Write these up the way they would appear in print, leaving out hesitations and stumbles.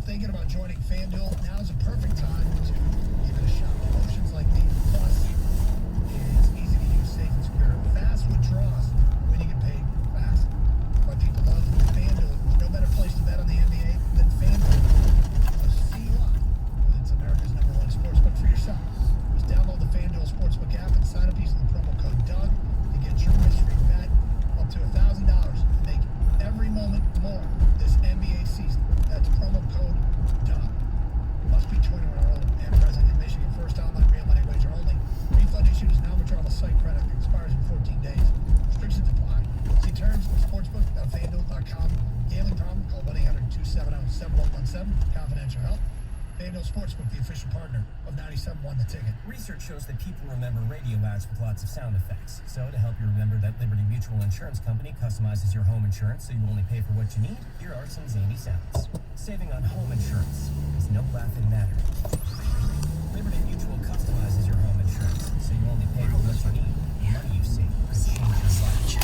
thinking about joining FanDuel, now's a perfect time to give it a shot. Promotions like these, plus is easy to use, safe and secure. Fast withdrawals when you get paid fast. Why people love FanDuel. There's no better place to bet on the NBA than FanDuel. So see you up. It's America's #1 sportsbook for yourself. Just download the FanDuel Sportsbook app and sign up using the promo code Doug to get your mystery bet up to $1,000 to make every moment more this NBA season. That's promo code Doug. Must be 21 or older and present in Michigan. First online real money wager only. Refund issued is non-withdrawable site credit that expires in 14 days. Restrictions apply. See terms for sportsbook.fanduel.com. Gambling problem? Call 1-800-270-7117. Confidential help. FanDuel Sportsbook, the official partner of 97.1 The Ticket. Research shows that people remember radio ads with lots of sound effects. So to help you remember that Liberty Mutual Insurance Company customizes your home insurance so you only pay for what you need, here are some zany sounds. Saving on home insurance is no laughing matter. Liberty Mutual customizes your home insurance so you only pay for what you need. The money you save could change your life.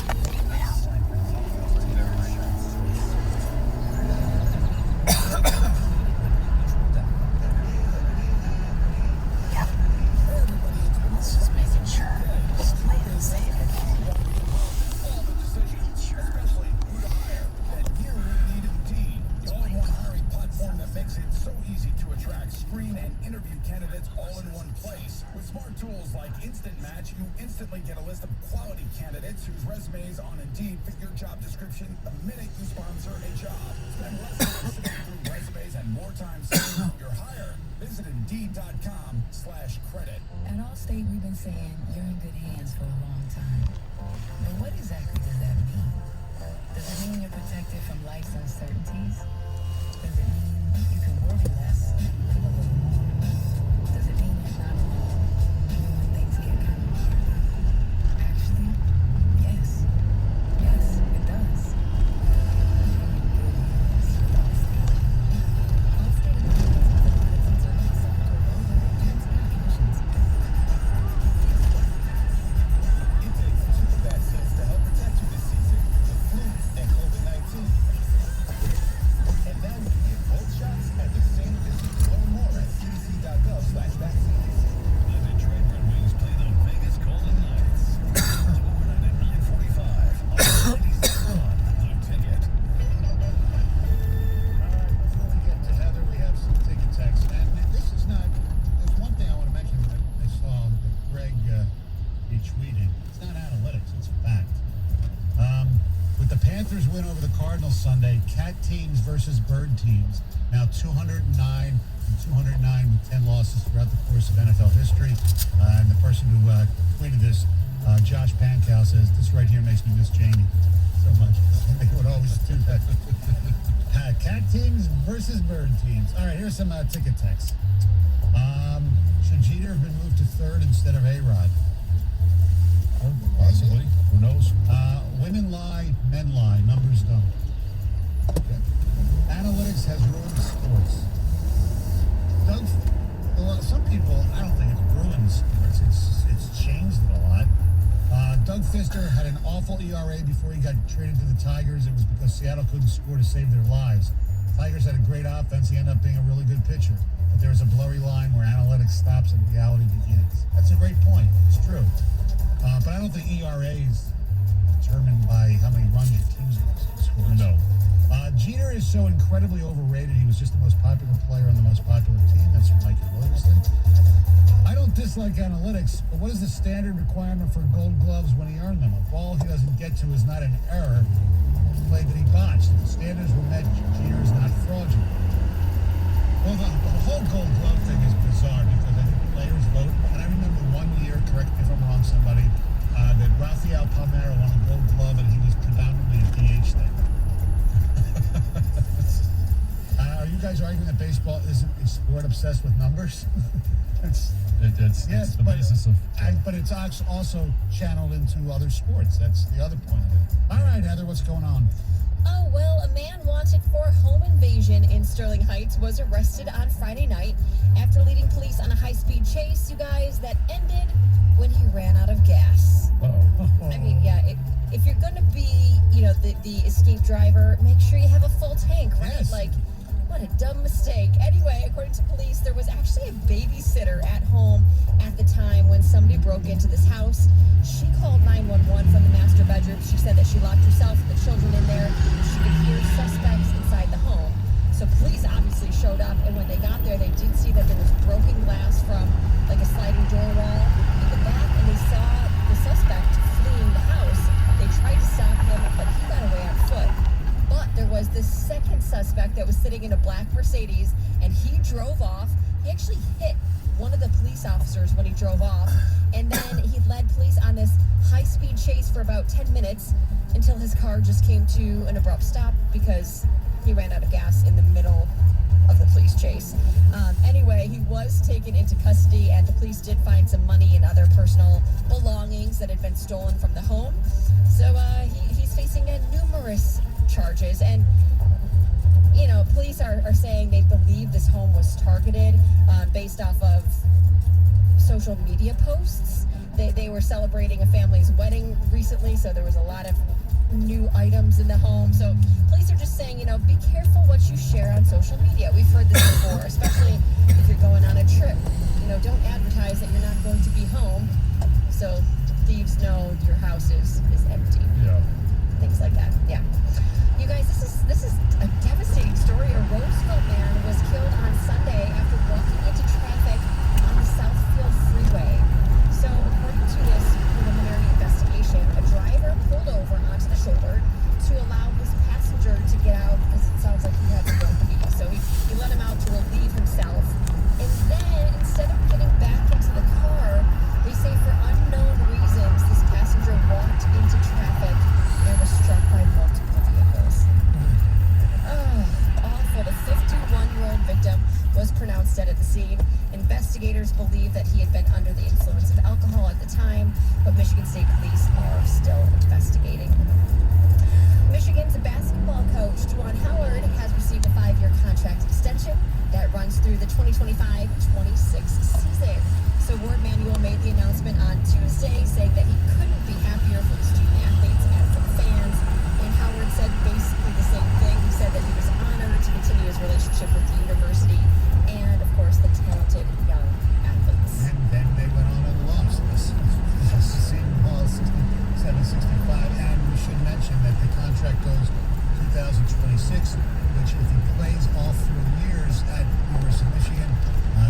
Instantly get a list of quality candidates whose resumes on Indeed fit your job description the minute you sponsor a job. Spend less time sifting through resumes and more time saving your hire. Visit Indeed.com/credit. At Allstate, we've been saying you're in good hands for a long time. But what exactly does that mean? Does it mean you're protected from life's uncertainties? Does it mean you can worry less and live a little more? Does it mean you're not alone even when things get kind of hard? Actually, yes. Yes, it does. You're in good hands with Allstate. Allstate employees have provided some services to roll terms and conditions. It takes two vaccines to help protect you this season, the flu and COVID-19. And now you can get both shots at the same visit. Learn more at cdc.gov/vaccines. The Detroit Red Wings play the Vegas Golden Knights. Overnight at 9:45 on 97.1 The Ticket. Before we get to Heather, we have some ticket text. And this is not, there's one thing I want to mention that I saw that Greg retweeted. It's not analytics, it's fact. With the Panthers win over the Cardinals Sunday, cat teams versus bird teams, now 209 and 209 with 10 losses throughout the course of NFL history. And the person who tweeted this, Josh Pankow, says, this right here makes me miss Jamie so much. They would always do that. Cat teams versus bird teams. All right, here's some ticket text. Should Jeter have been moved to third instead of A-Rod? Possibly. Who knows? Women lie, men lie, numbers don't. Okay. Analytics has ruined sports. Well, some people, I don't think it's ruined sports. It's changed it a lot. Doug Fister had an awful ERA before he got traded to the Tigers. It was because Seattle couldn't score to save their lives. Tigers had a great offense. He ended up being a really good pitcher. But there's a blurry line where analytics stops and reality begins. That's a great point. It's true. But I don't think ERA is determined by how many runs your team's going to score. No. Jeter is so incredibly overrated. He was just the most popular player on the most popular team. That's from Mikey Williamson. I don't dislike analytics, but what is the standard requirement for Gold Gloves when he earned them? A ball he doesn't get to is not an error. It's a play that he botched. If the standards were met, Jeter is not fraudulent. Well, the whole Gold Glove thing is bizarre because I think players vote. And I remember one year, correct me if I'm wrong, somebody, that Rafael Palmeiro won a Gold Glove and he was predominantly a DH then. Are you guys arguing that baseball isn't a sport obsessed with numbers? It's the basis of... But it's also channeled into other sports. That's the other point of it. All right, Heather, what's going on? Oh, well, a man wanted for home invasion in Sterling Heights was arrested on Friday night after leading police on a high-speed chase, you guys, that ended when he ran out of gas. Uh-oh. I mean, yeah, if you're going to be, the escape driver, make sure you have a full tank, right? Yes. Like, what a dumb mistake. Anyway, according to police, there was actually a babysitter at home at the time when somebody broke into this house. She called 911 from the master bedroom. She said that she locked herself and the children in there. She could hear suspects inside the home. So police obviously showed up, and when they got there, they did see that there was broken glass from like a sliding door wall in the back, and they saw the suspect fleeing the house. They tried to stop him, but he got away on foot. But there was this second suspect that was sitting in a black Mercedes, and he drove off. He actually hit one of the police officers when he drove off, and then he led police on this high-speed chase for about 10 minutes until his car just came to an abrupt stop because he ran out of gas in the middle of the police chase. Anyway, he was taken into custody, and the police did find some money and other personal belongings that had been stolen from the home. So he's facing numerous charges, and you know, police are saying they believe this home was targeted based off of social media posts. They were celebrating a family's wedding recently, so there was a lot of new items in the home. So police are just saying, you know, be careful what you share on social media. We've heard this before, especially if you're going on a trip. You know, don't advertise that you're not going to be home, so thieves know your house is empty. Yeah. Things like that. Yeah. You guys, this is a devastating story. A Roseville man was killed on Sunday after walking into traffic on the Southfield Freeway. So, according to this preliminary investigation, a driver pulled over onto the shoulder to allow his passenger to get out because it sounds like he had to go pee. So he let him out to relieve himself. And then, instead of getting back into the car, they say for unknown reasons, this passenger walked into traffic and was struck by multiple vehicles. Awful. The 51-year-old victim was pronounced dead at the scene. Investigators believe that he had been under the influence of alcohol at the time, but Michigan State Police are still investigating. Michigan's basketball coach, Juwan Howard, has received a 5-year contract extension that runs through the 2025-26 season. So Ward Manuel made the announcement on Tuesday, saying that he couldn't be happier for the student athletes and for the fans. And Howard said basically the same thing. He said that he was honored to continue his relationship with the university and, of course, the talented young athletes. And then they went on and lost. This season ball 67-65, and we should mention that the contract goes 2026, which if he plays all 4 years at University of Michigan,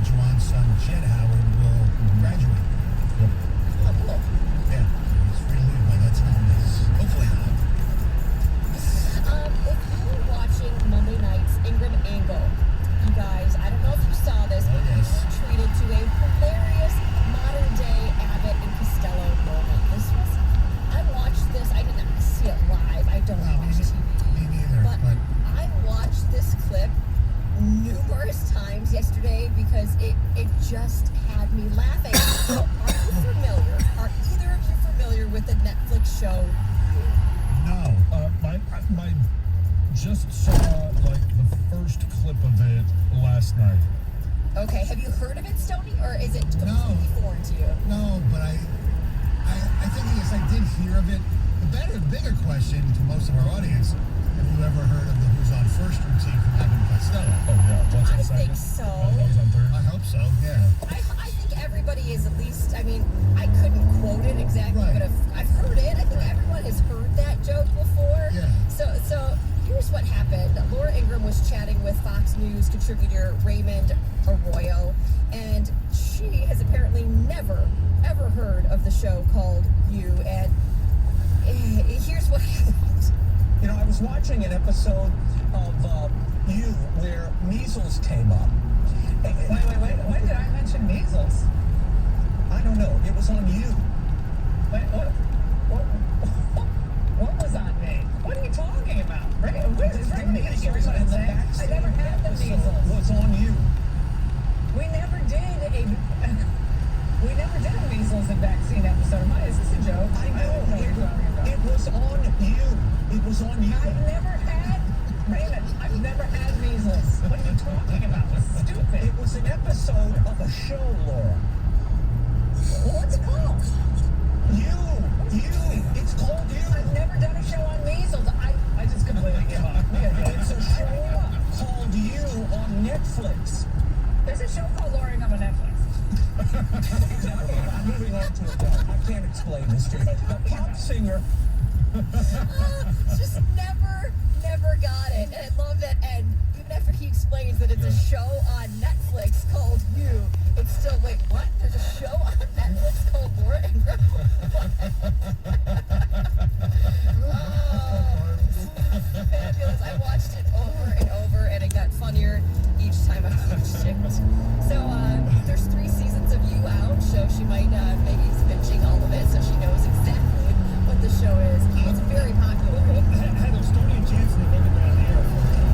Juwan's son Jed Howard will graduate. Oh, cool. Yeah, he's free to leave by that time. Hopefully not. If you were watching Monday night's Ingram Angle, you guys, I don't know if you saw this, but you were treated to a hilarious modern-day Abbott and Costello moment. I watched this. I did not see it live. I don't watch TV. Me neither. But I watched this clip numerous times yesterday because it just had me laughing. So are either of you familiar with the Netflix show? No. I just saw like the first clip of it last night. Okay, have you heard of it, Stoney, or is it completely No. foreign to you? No, but I think yes, I did hear of it. The bigger question to most of our audience: have you ever heard of the Who's on First routine from Abbott and Costello? Oh yeah, what's on I second? think so. Oh, those on third. I hope so. Yeah. I think everybody is at least, I mean, I couldn't quote it exactly, Right. but I've heard it. I think everyone has heard that joke before. Yeah. So here's what happened. Laura Ingraham was chatting with Fox News contributor Raymond Arroyo, and she has apparently never, ever heard of the show called You, and here's what happened. You know, I was watching an episode of You where measles came up. Wait. When did I mention measles? I don't know. It was on You. Wait, what was on me? What are you talking about? Where's The measles in the vaccine I never had the episode measles. was on You. We never did a measles and vaccine episode. Is this a joke? I don't know. what you're talking about. It was on You. It was on You. Raymond, I've never had measles. What are you talking about? It's stupid. It was an episode of a show, Laura. What's it called? You. It's called You. I've never done a show on measles. I just completely give up. It's a show called You on Netflix. Netflix. There's a show called Luring on Netflix. I'm moving on to Adele. I can't explain this to you. The pop singer. Just never got it. And I love that end. Even after he explains that it's a show on Netflix called You, it's still, wait, what? There's a show on Netflix called Luring? Fabulous. I watched it over and over, and it got funnier each time I watched it. So there's 3 seasons of You out, so she might maybe he's binging all of it, so she knows exactly what the show is. It's very popular. Heather, Stoney and Jansen have been down there for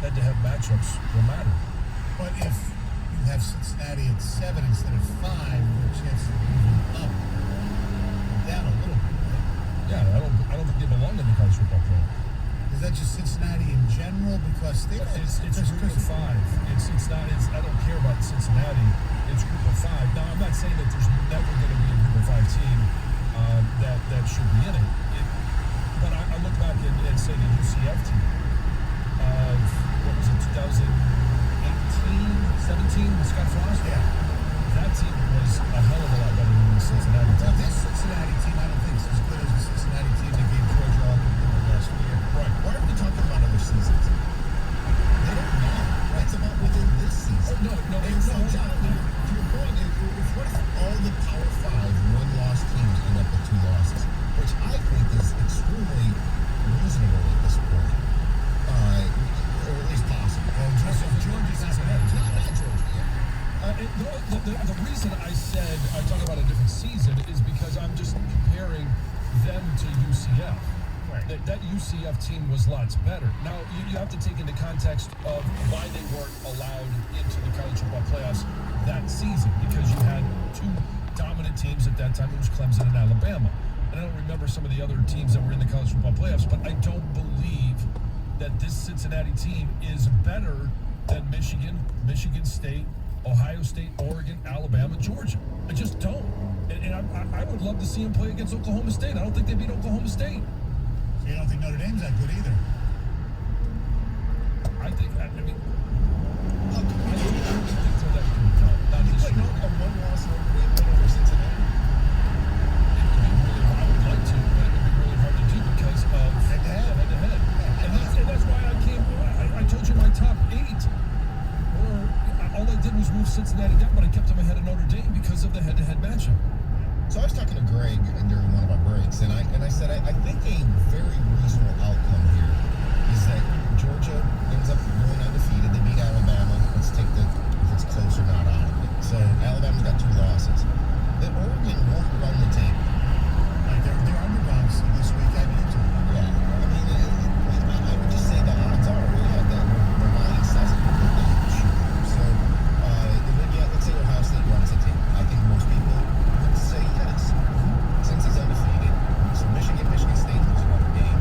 head-to-head matchups will matter. But if you have Cincinnati at 7 instead of 5, your chance of moving up or down a little bit, right? Yeah, I don't think they belong in the college football playoff. Is that just Cincinnati in general? Because they It's group of 5. It's not. I don't care about Cincinnati. It's group of 5. Now, I'm not saying that there's never going to be a group of 5 team that should be in it. But I look back and say the UCF team of, what was it, 2018, 17 with Scott Frost? Yeah. That team was a hell of a lot better than the Cincinnati Well, team. this Cincinnati team, I don't think is as good as the Cincinnati team that gave Georgia all the last year. Right. Why are we talking about other seasons? They don't matter. It's about within this season. Oh, no. And so, John, to your point, what if all the Power 5 one-loss teams end up with 2 losses? Which I think is extremely reasonable at this point. Or at least possible. Well, Georgia's not bad. Not Georgia, yeah. The reason I talk about a different season is because I'm just comparing them to UCF. Right. That UCF team was lots better. Now, you have to take into context of why they weren't allowed into the college football playoffs that season, because you had 2 dominant teams at that time. It was Clemson and Alabama. And I don't remember some of the other teams that were in the college football playoffs, but I don't believe that this Cincinnati team is better than Michigan, Michigan State, Ohio State, Oregon, Alabama, Georgia. I just don't. And I would love to see them play against Oklahoma State. I don't think they beat Oklahoma State. So you don't think Notre Dame's that good either? I think, I mean, How come I don't think they're that good. No, not you this put year. a one-loss Notre Dame win over Cincinnati? It would be really hard. I would like to, but it would be really hard to do because of Head-to-head. head-to-head. And that's why I told you my top 8 were, all I did was move Cincinnati down, but I kept them ahead of Notre Dame because of the head-to-head matchup. So I was talking to Greg during one of our breaks, and I said I think a very reasonable outcome here is that Georgia ends up going undefeated. They beat Alabama. Let's take if it's close or not out of it. So Alabama's got 2 losses. That Oregon won't run the table. Like they're underdogs this week at Utah. Yeah, I mean, I would just say the odds are, that their line says it, that they should. So, let's say Ohio State runs the table. I think most people would say yes, since he's undefeated. So Michigan State loses another game.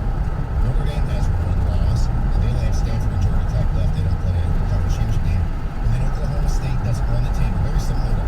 Notre Dame has 1 loss, and they only have Stanford and Georgia Tech left. They don't play a conference championship game. And then Oklahoma State doesn't run the table. Very similar to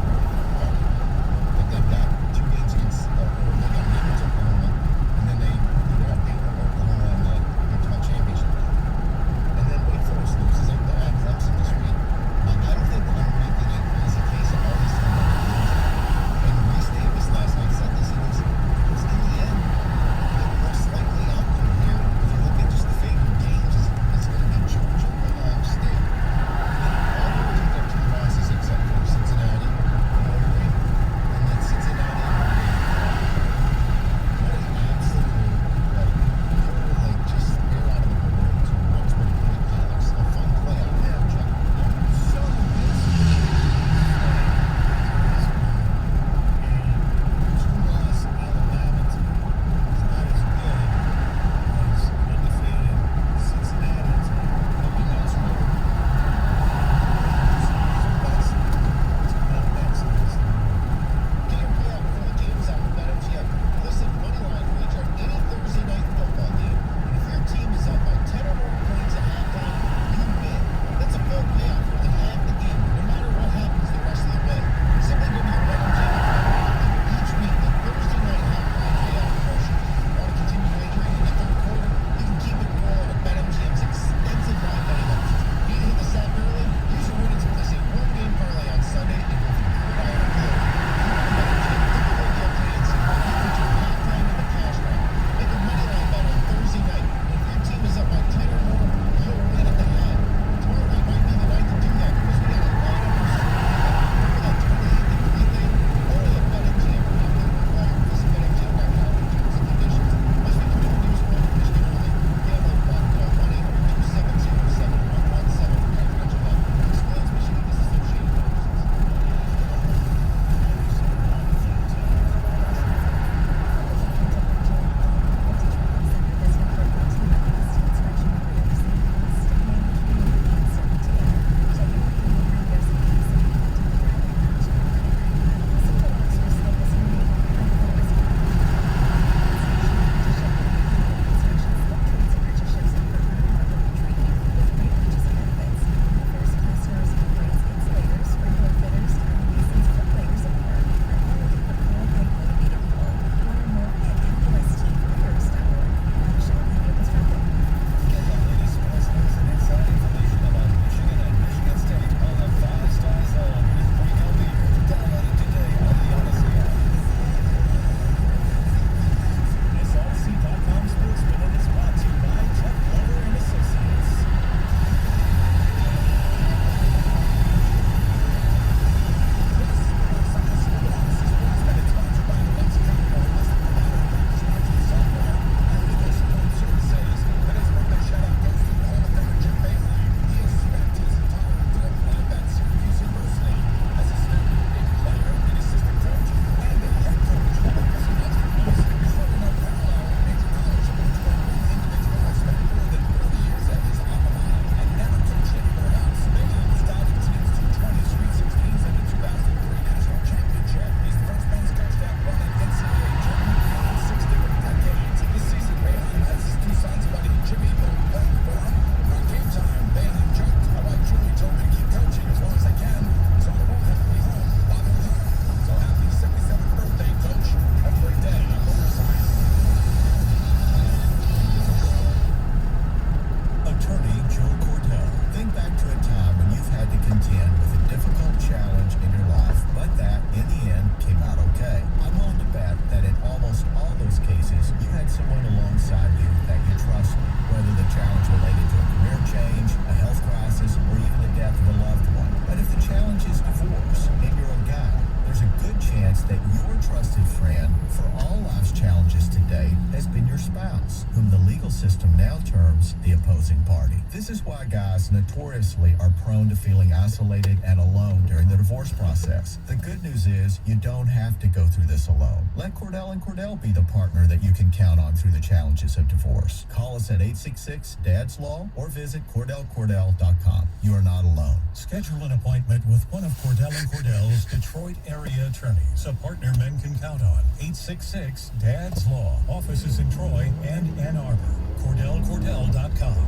those cases, you had someone alongside you that you trusted, whether the challenge related to a career change, a health crisis, or even the death of a loved one. But if the challenge is divorce and you're a guy, there's a good chance that your trusted friend for all life's challenges today has been your spouse, whom the legal system now terms the opposing party. This is why guys notoriously are prone to feeling isolated and alone during the divorce process. The good news is you don't have to go through this alone. Let Cordell and Cordell be the partner that you can count on through the challenges of divorce. Call us at 866-DADS-LAW or visit CordellCordell.com. You are not alone. Schedule an appointment with one of Cordell and Cordell's Detroit area attorneys, a partner men can count on. 866-DADS-LAW. Offices in Troy and Ann Arbor. CordellCordell.com.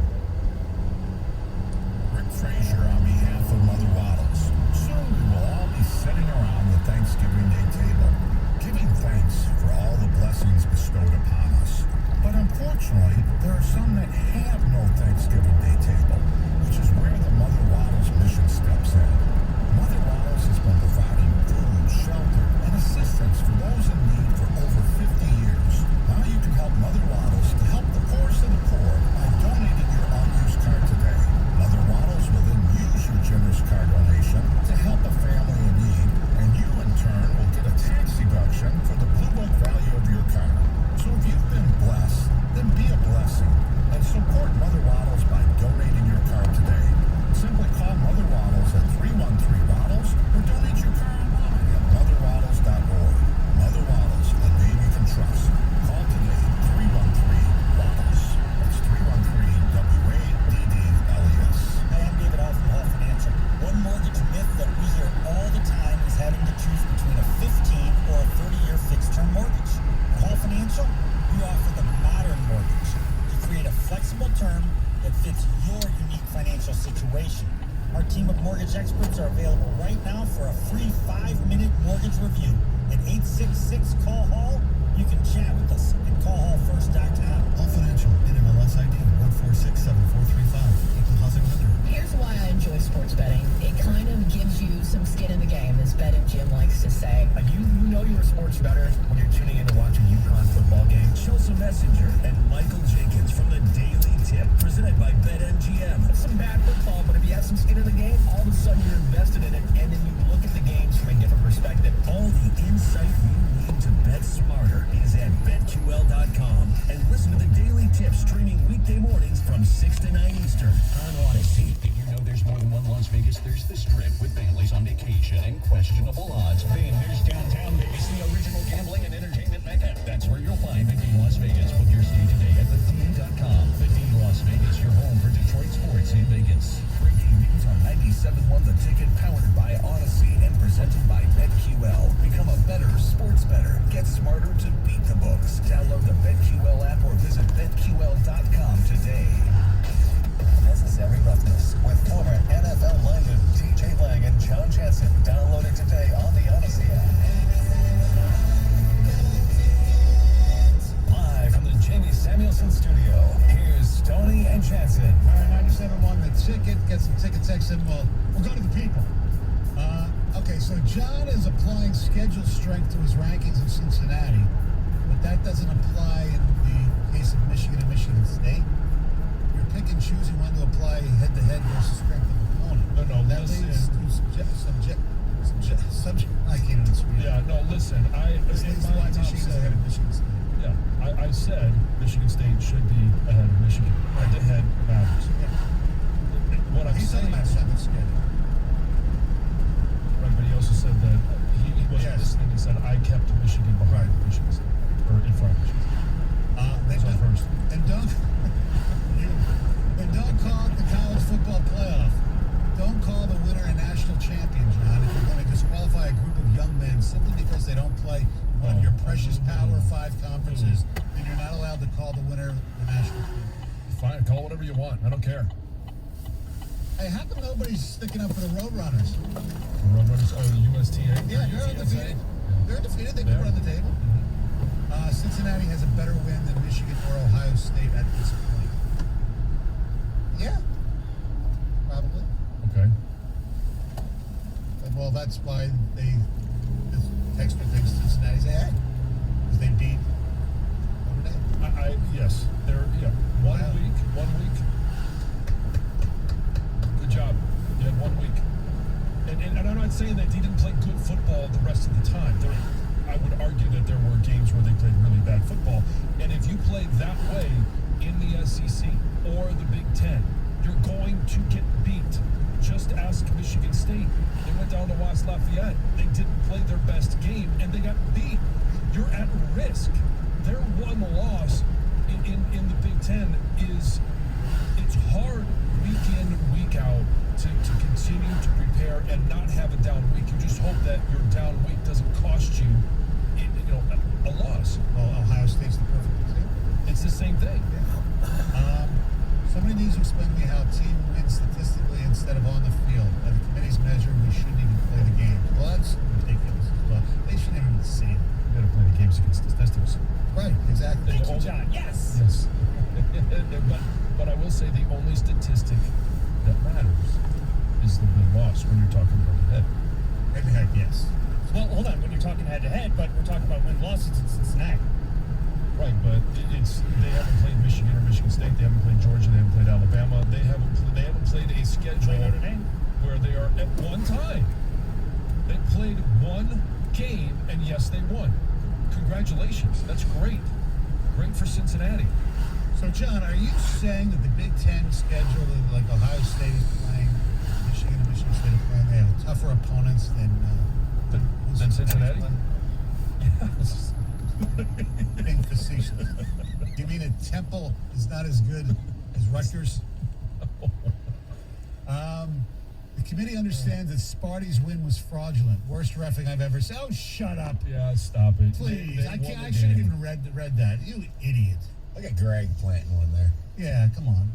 Rick Frazier on behalf of Mother Waddles. Soon we will all be sitting around the Thanksgiving Day table, giving thanks for all the blessings bestowed upon us. But unfortunately, there are some that have no Thanksgiving Day table, which is where the Mother Waddles mission steps in. Mother Waddles has been providing food, shelter, and assistance for those in need for over 50 years. Now you can help Mother Waddles to help the poorest of the poor by donating your unused card today. Mother Waddles will then use your generous card donation to help a family in need, and you in turn will get a tax deduction for the Blue Book value of your card. So if you've been blessed, then be a blessing and support Mother Waddles by donating your card today. Simply call Mother Waddles at 313-WADDLES or donate your card online at motherwaddles.org. Mother Waddles, a name you can trust. Call today, 313-WADDLES. That's 313-WADDLES. Hi, I'm David Hall from Hall Financial. One mortgage myth that we hear all the time is having to choose between a 15 or a 30-year fixed-term mortgage. At Hall Financial, we offer the modern mortgage to create a flexible term that fits your unique financial situation. Our team of mortgage experts are available right now for a free 5-minute mortgage review. At 866-CALL-HALL, you can chat with us at callhallfirst.com. All Financial, NMLS ID 1467435. Equal housing lender. Here's why I enjoy sports betting. It kind of gives you some skin in the game, as BetMGM likes to say. You know you're a sports bettor when you're tuning in to watch a UConn football game. Chelsea Messenger and Michael Jenkins from the Daily Tip, presented by BetMGM. That's some bad football, but if you have some skin in the game, all of a sudden you're invested in it, and then you look at the games from a different perspective. All the insight you need to bet smarter is at BetQL.com. And listen to the Daily Tip streaming weekday mornings from 6 to 9 Eastern on Odyssey. Did you know there's more than one Las Vegas? There's the Strip with families on vacation and questionable odds. Then there's downtown Vegas, the original gambling and entertainment mecca. That's where you'll find the D Las Vegas. Book your stay today at thed.com. The D Las Vegas, your home for Detroit sports in Vegas. Breaking news on 97.1 The Ticket, powered by Odyssey and presented by BetQL. Become a better sports bettor. Get smarter to beat the books. Download the BetQL app or visit BetQL.com today. Necessary roughness with former NFL legend TJ Lang and John Jansen. Download it today on the Odyssey app. Live from the Jamie Samuelson studio, here's Stoney and Jansen. All right, 97.1 The Ticket. Get some ticket text in. We'll go to the people. Okay, so John is applying schedule strength to his rankings in Cincinnati, but that doesn't apply in the case of Michigan and Michigan State. You're picking, choosing when to apply head-to-head versus strength of opponent. No, that listen. leads to subject. I can't even speak. Yeah, no, listen. This leads to why Michigan's ahead of Michigan State. Yeah, I said Michigan State should be ahead of Michigan. Head-to-head matters. What I'm He's saying, talking about seventh schedule. right, but he also said that he wasn't Yes. listening. He said, I kept Michigan behind Michigan State, or in front of Michigan State. So first. And don't call it the college football playoff. Don't call the winner a national champion, John. If you're going to disqualify a group of young men simply because they don't play one of your precious Power 5 conferences, then you're not allowed to call the winner the national champion. Fine, call whatever you want. I don't care. Hey, how come nobody's sticking up for the Roadrunners? The Roadrunners, the USTA. Yeah, they're undefeated. They're undefeated. They can run the table. Cincinnati has a better win than Michigan or Ohio State at this point. Yeah, probably. Okay. Well, that's why this texter thinks Cincinnati's ahead, because they beat Yes. There. Yeah. 1 week. 1 week. Good job. You had 1 week. And I'm not saying that he didn't play good football the rest of the time. I would argue that there were games where they played really bad football. And if you play that way in the SEC or the Big Ten, you're going to get beat. Just ask Michigan State. They went down to West Lafayette. They didn't play their best game, and they got beat. You're at risk. Their one loss in the Big Ten is it's hard week in, week out to continue to prepare and not have a down week. You just hope that your down week doesn't cost you, a loss. Well, Ohio State's the perfect example. It's the same thing. Somebody needs to explain to me how a team wins statistically instead of on the field. By the committee's measure, we shouldn't even play the game. Well, that's ridiculous as well. They shouldn't even be seen. You got to play the games against statistics. Right, exactly. Thank you, John. Yes. Yes. but I will say the only statistic that matters is the win-loss when you're talking about the head. Head-to-head, yes. Well, hold on. When you're talking head-to-head, but we're talking about win-losses in Cincinnati. Right, but they haven't played Michigan or Michigan State. They haven't played Georgia. They haven't played Alabama. They haven't played a schedule where they are at one time. They played one game, and yes, they won. Congratulations. That's great. Great for Cincinnati. So, John, are you saying that the Big Ten schedule, like Ohio State is playing, Michigan and Michigan State are playing, they have tougher opponents than Cincinnati? Yes. Being facetious. Do you mean that Temple is not as good as Rutgers? The committee understands that Sparty's win was fraudulent. Worst reffing I've ever seen. Oh, shut up. Yeah, stop it. Please. I should have even read that. You idiot. Look at Greg planting one there. Yeah, come on.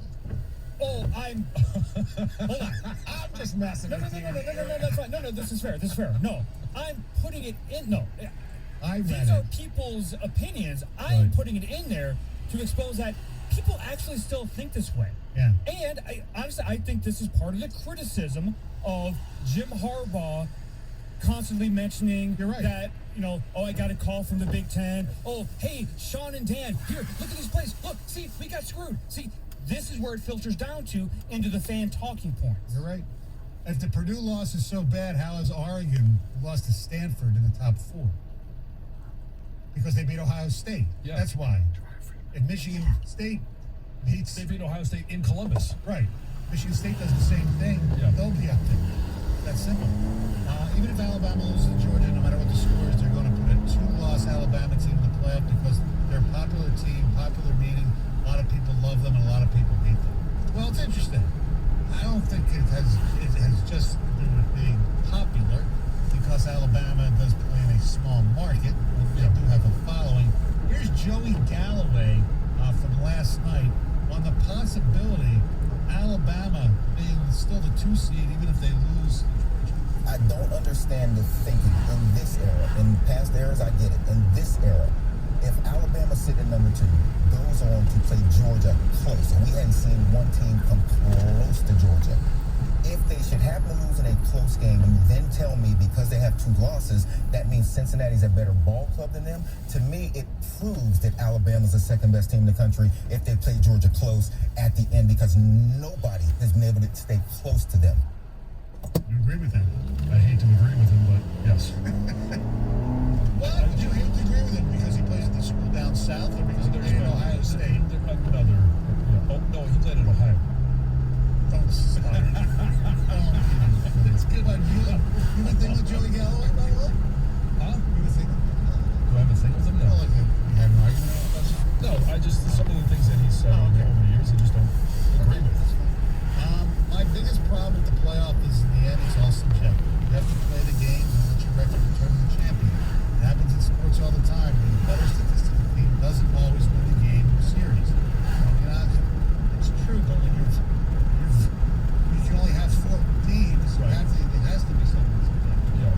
Oh, hold on. I'm just messing with you. No, that's fine. No, this is fair. No, I'm putting it in. No. These are people's opinions. I'm putting it in there to expose that people actually still think this way. Yeah. And I think this is part of the criticism of Jim Harbaugh constantly mentioning that, I got a call from the Big Ten. Oh, hey, Sean and Dan, here, look at these plays. Look, see, we got screwed. See, this is where it filters down to into the fan talking points. You're right. If the Purdue loss is so bad, how has Oregon lost to Stanford in the top 4? Because they beat Ohio State. Yeah. That's why. If Michigan State beats... They beat Ohio State in Columbus. Right. Michigan State does the same thing. Yeah. They'll be up there. That's simple. Even if Alabama loses to Georgia, no matter what the score is, they're going to put a 2-loss Alabama team in the playoff because they're a popular team, popular meaning. A lot of people love them and a lot of people hate them. Well, it's interesting. I don't think it has just to do with being popular because Alabama does play in a small market. They do have a following. Here's Joey Galloway from last night on the possibility of Alabama being still the 2 seed even if they lose. I don't understand the thinking in this era. In past eras, I get it. In this era, if Alabama sitting at number 2 goes on to play Georgia close, and we hadn't seen one team come close to Georgia, if they should happen to lose in a close game, and you then tell me because they have 2 losses, that means Cincinnati's a better ball club than them, to me, it proves that Alabama's the second best team in the country if they play Georgia close at the end because nobody has been able to stay close to them. You agree with him? I hate to agree with him, but yes. Why would you hate to agree with him? Because he plays at the school down south or because he plays at Ohio State? No, he played at Ohio. Don't stop. It's good. You have a thing with Joey Galloway, by the way? Huh? You have a thing? Do I have a thing with him? No. Like you have an argument with us? No, I just, some of the things that he said over the years, I just don't agree with. My biggest problem with the playoff is in the end, it's all subjective. You have to play the games and let your record determine the champion. It happens in sports all the time. The better statistical team doesn't always win the game or series. It's true, but when you can only have 4 teams, it has to be something subjective. Yeah.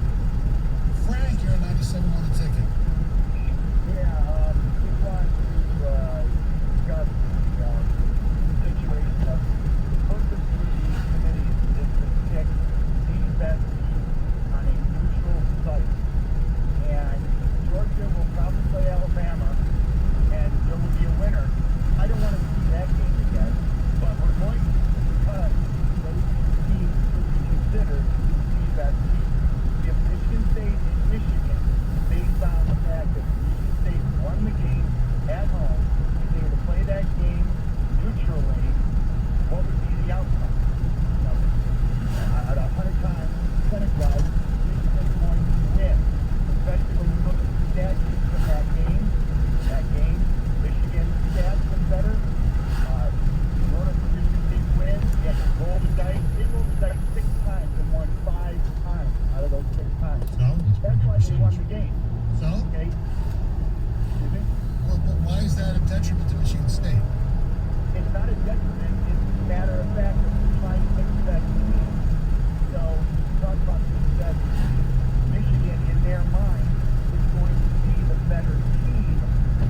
Michigan State. It's not a detriment. It's a matter of fact that we're trying to make the best team. So, talk about success. Michigan, in their mind, is going to be the better team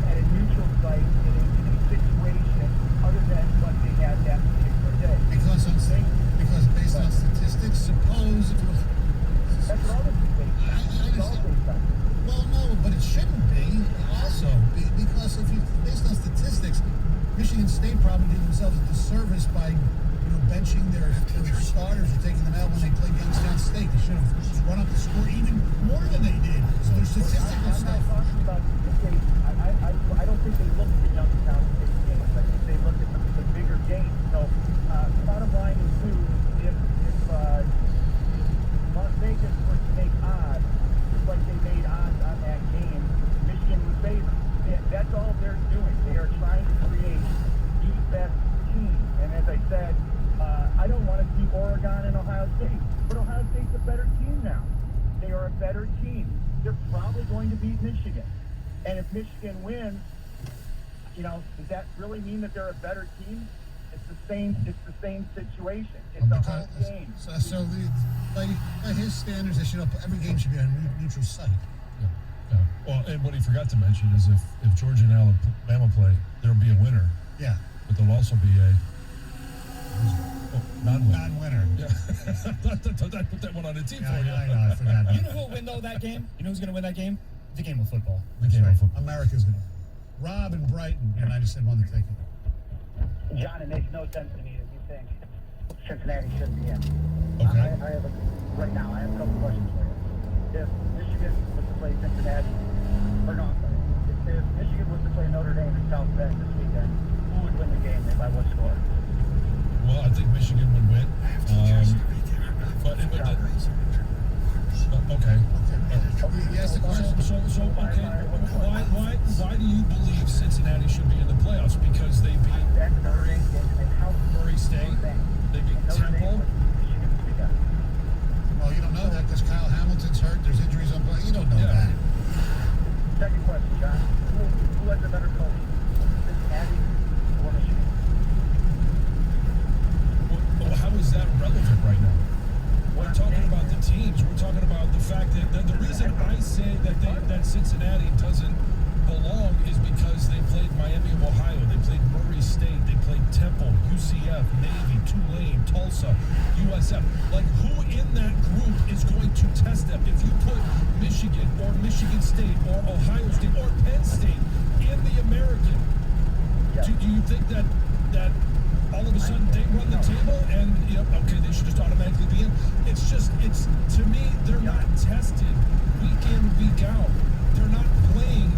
at a neutral site in a situation other than what they had that particular day. Because based on statistics, suppose it was. That's what all this is based on. It's all based on. Well, no, but it shouldn't be. Also, because if you based on statistics, Michigan State probably did themselves a disservice by benching their starters or taking them out when they played Youngstown State. They should have run up the score even more than they did. So there's statistical stuff. I'm not talking about the game. I don't think they looked at the Youngstown State games. I think they looked at the bigger games. So, bottom line is, if Las Vegas were to make odds, just like they made odds on that game, Michigan would favor. That's all they're doing. They are trying to create the best team. And as I said, I don't want to see Oregon and Ohio State, but Ohio State's a better team now. They are a better team. They're probably going to beat Michigan. And if Michigan wins, does that really mean that they're a better team? It's the same situation. It's a home game. So by his standards, they should every game should be on a neutral site. Yeah. Well, and what he forgot to mention is if Georgia and Alabama play, there'll be a winner. Yeah. But there'll also be a non-winner. Non-winner. Yeah. I put that one on the team for you. I know, I forgot. You know who'll win though that game? You know who's going to win that game? The game of football. The game of football. America's going to. Rob and Brighton, and I just said one to take it. John, it makes no sense to me that you think Cincinnati shouldn't be in. Okay. Right now, I have a couple questions for you. If Michigan was to play Cincinnati, or no, I'm sorry, if Michigan was to play Notre Dame and South Bend this weekend, who would win the game and by what score? Well, I think Michigan would win. Okay. Yes, the question. So okay. Why do you believe Cincinnati should be in the playoffs? Because they beat Murray State. They beat Temple. Well, you don't know that because Kyle Hamilton's hurt. There's injuries on play. You don't know that. Second question, John. Who has a better coach, Cincinnati or Michigan? Well, how is that relevant right now? We're talking about the teams. We're talking about the fact that the reason I say that Cincinnati doesn't belong is because they played Miami of Ohio, they played Murray State, they played Temple, UCF, Navy, Tulane, Tulsa, USF. Like, who in that group is going to test them? If you put Michigan or Michigan State or Ohio State or Penn State in the American, do you think that all of a sudden they run the table and okay, they should just automatically be in? It's to me, they're not tested week in, week out. They're not playing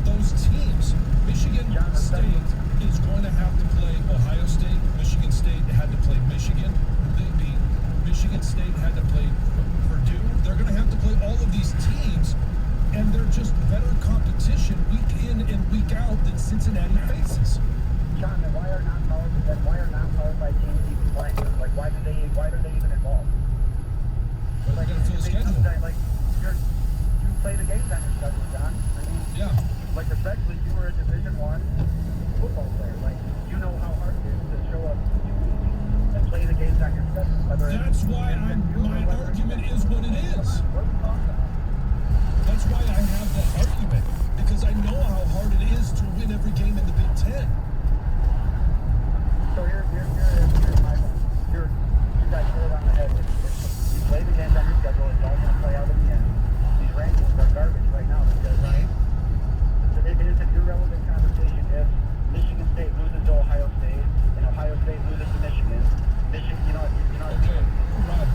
those teams. Michigan State is going to have to play Ohio State. Michigan State had to play Michigan. They beat Michigan State, had to play Purdue. They're going to have to play all of these teams, and they're just better competition week in and week out than Cincinnati faces. John, then why are non-qualified teams even playing? Like, why are they even involved? But they're going to fill the schedule. You play the games on your schedule, John. I mean, yeah. Like, especially if you were a Division I football player, like, you know how hard it is to show up 2 weeks and play the games on your schedule. That's why my argument is what it is. That's why I have that argument, because I know how hard it is to win every game in the Big Ten. So here's my point. You guys hit it on the head. If you play the games on your schedule, it's all going to play out in the end. These rankings are garbage right now because it is an irrelevant conversation if Michigan State loses to Ohio State and Ohio State loses to Michigan. Okay, Rob,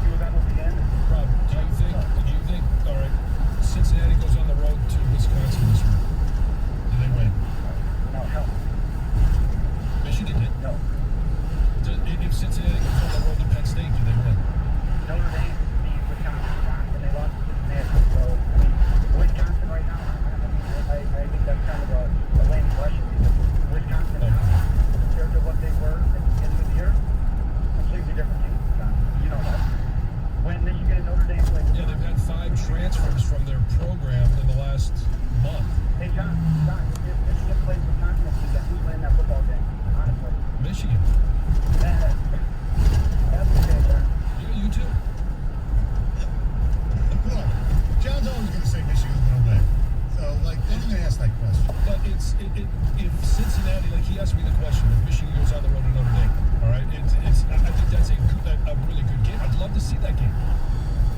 if Cincinnati, like he asked me the question, if Michigan goes on the road to Notre Dame, all right, I think that's a really good game. I'd love to see that game.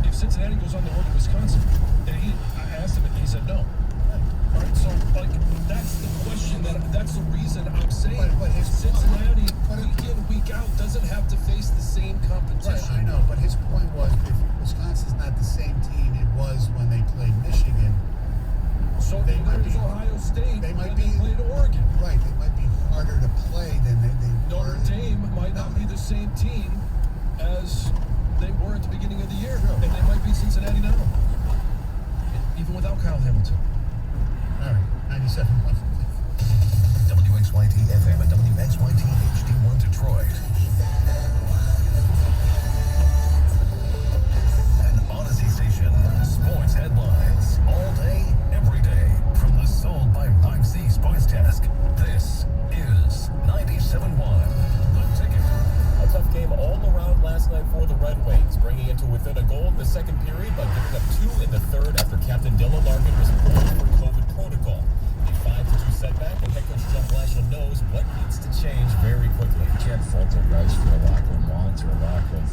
If Cincinnati goes on the road to Wisconsin, and I asked him, and he said no. All right, so like that's the question. That's the reason I'm saying. But his Cincinnati, point, week in, week out, doesn't have to face the same competition. Right, I know, but his point was if Wisconsin's not the same team it was when they played Michigan. So they might there's be Ohio State. They might when be they played Oregon. Right, they might be harder to play than they Notre were. Dame might not be the same team as they were at the beginning of the year, Sure. and they might be Cincinnati now, even without Kyle Hamilton. All right, 97. WXYT FM and WXYT HD1 Detroit. An Odyssey station. Sports headlines. All day, every day. From the Sold by Mike Z Sports Desk. This is 97.1. The Ticket. A tough game all around last night for the Red Wings, bringing it to within a goal in the second period, but giving up 2 in the third after Captain Dylan Larkin was pulled for COVID protocol. A 5-2 setback, and head coach Jeff Blashill knows what needs to change very quickly. You can't fault their guys for a lack of want or a lack of